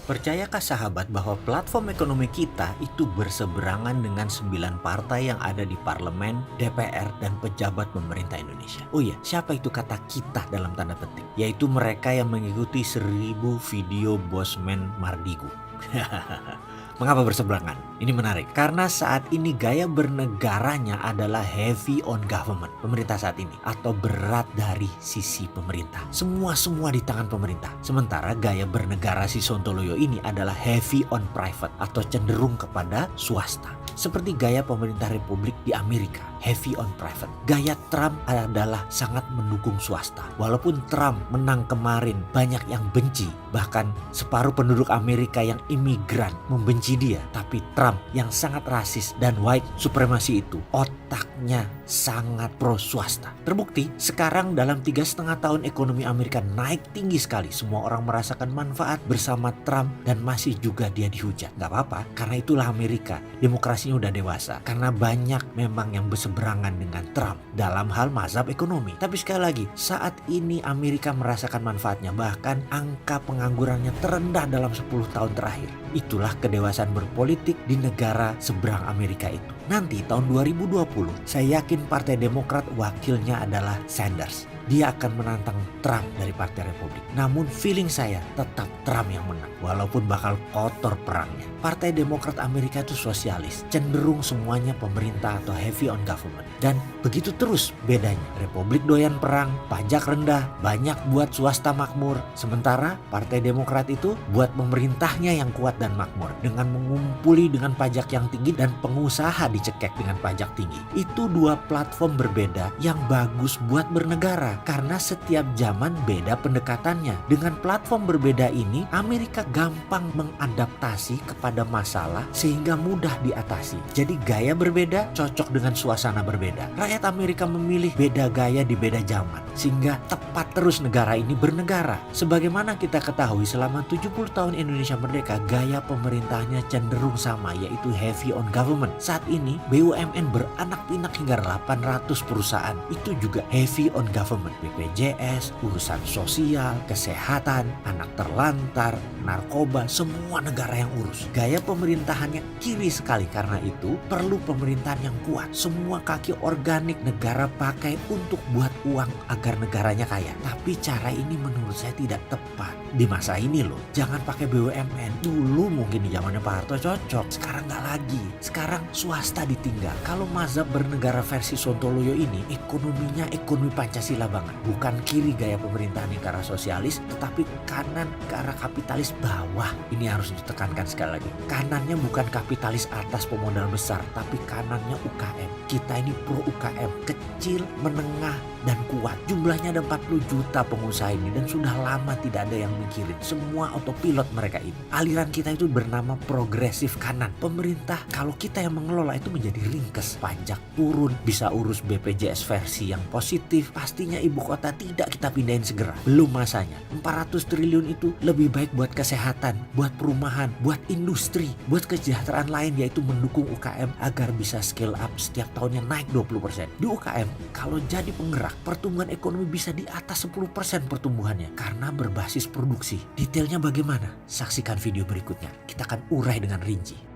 Percayakah sahabat bahwa platform ekonomi kita itu berseberangan dengan 9 partai yang ada di parlemen, DPR, dan pejabat pemerintah Indonesia? Oh iya, siapa itu kata kita dalam tanda petik? Yaitu mereka yang mengikuti 1000 video Bosman Mardigu. Mengapa berseberangan? Ini menarik. Karena saat ini gaya bernegaranya adalah heavy on government. Pemerintah saat ini. Atau berat dari sisi pemerintah. Semua di tangan pemerintah. Sementara gaya bernegara si Sontoloyo ini adalah heavy on private. Atau cenderung kepada swasta. Seperti gaya pemerintah republik di Amerika. Heavy on private. Gaya Trump adalah sangat mendukung swasta. Walaupun Trump menang kemarin banyak yang benci. Bahkan separuh penduduk Amerika yang imigran membenci dia. Tapi Trump yang sangat rasis dan white supremacy itu otaknya sangat pro swasta. Terbukti sekarang dalam 3,5 tahun ekonomi Amerika naik tinggi sekali. Semua orang merasakan manfaat bersama Trump dan masih juga dia dihujat. Gak apa-apa karena itulah Amerika. Demokrasinya udah dewasa. Karena banyak memang yang berseberangan dengan Trump dalam hal mazhab ekonomi. Tapi sekali lagi saat ini Amerika merasakan manfaatnya. Bahkan angka penganggurannya terendah dalam 10 tahun terakhir. Itulah kedewasaan berpolitik di negara seberang Amerika itu. Nanti tahun 2020 saya yakin Partai Demokrat wakilnya adalah Sanders. Dia akan menantang Trump dari Partai Republik. Namun feeling saya tetap Trump yang menang. Walaupun bakal kotor perangnya. Partai Demokrat Amerika itu sosialis. Cenderung semuanya pemerintah atau heavy on government. Dan begitu terus bedanya. Republik doyan perang, pajak rendah, banyak buat swasta makmur. Sementara Partai Demokrat itu buat pemerintahnya yang kuat dan makmur. Dengan mengumpuli dengan pajak yang tinggi dan pengusaha dicekek dengan pajak tinggi. Itu dua platform berbeda yang bagus buat bernegara. Karena setiap zaman beda pendekatannya. Dengan platform berbeda ini, Amerika gampang mengadaptasi kepada masalah sehingga mudah diatasi. Jadi gaya berbeda cocok dengan suasana berbeda. Rakyat Amerika memilih beda gaya di beda zaman. Sehingga tepat terus negara ini bernegara. Sebagaimana kita ketahui selama 70 tahun Indonesia merdeka, gaya pemerintahnya cenderung sama yaitu heavy on government. Saat ini BUMN beranak pinak hingga 800 perusahaan. Itu juga heavy on government. BPJS, urusan sosial, kesehatan, anak terlantar, narkoba, semua negara yang urus. Gaya pemerintahannya kiri sekali karena itu perlu pemerintahan yang kuat. Semua kaki organik negara pakai untuk buat uang agar negaranya kaya. Tapi cara ini menurut saya tidak tepat. Di masa ini loh, jangan pakai BUMN. Dulu mungkin di zamannya Pak Harto cocok, sekarang nggak lagi. Sekarang swasta ditinggal. Kalau mazhab bernegara versi Sontoloyo ini, ekonominya ekonomi Pancasila banget. Bukan kiri gaya pemerintahan yang ke arah sosialis, tetapi kanan ke arah kapitalis bawah. Ini harus ditekankan sekali lagi. Kanannya bukan kapitalis atas pemodal besar, tapi kanannya UKM. Kita ini pro UKM, kecil, menengah, dan kuat. Jumlahnya ada 40 juta pengusaha ini dan sudah lama tidak ada yang mikirin. Semua autopilot mereka ini. Aliran kita itu bernama progresif kanan. Pemerintah kalau kita yang mengelola itu menjadi ringkes. Pajak turun, bisa urus BPJS versi yang positif. Pastinya ibu kota tidak kita pindahin segera. Belum masanya. 400 triliun itu lebih baik buat kesehatan, buat perumahan, buat industri, buat kesejahteraan lain yaitu mendukung UKM agar bisa scale up setiap tahunnya naik 20%. Di UKM kalau jadi penggerak pertumbuhan ekonomi bisa di atas 10% pertumbuhannya karena berbasis produksi. Detailnya bagaimana? Saksikan video berikutnya. Kita akan urai dengan rinci.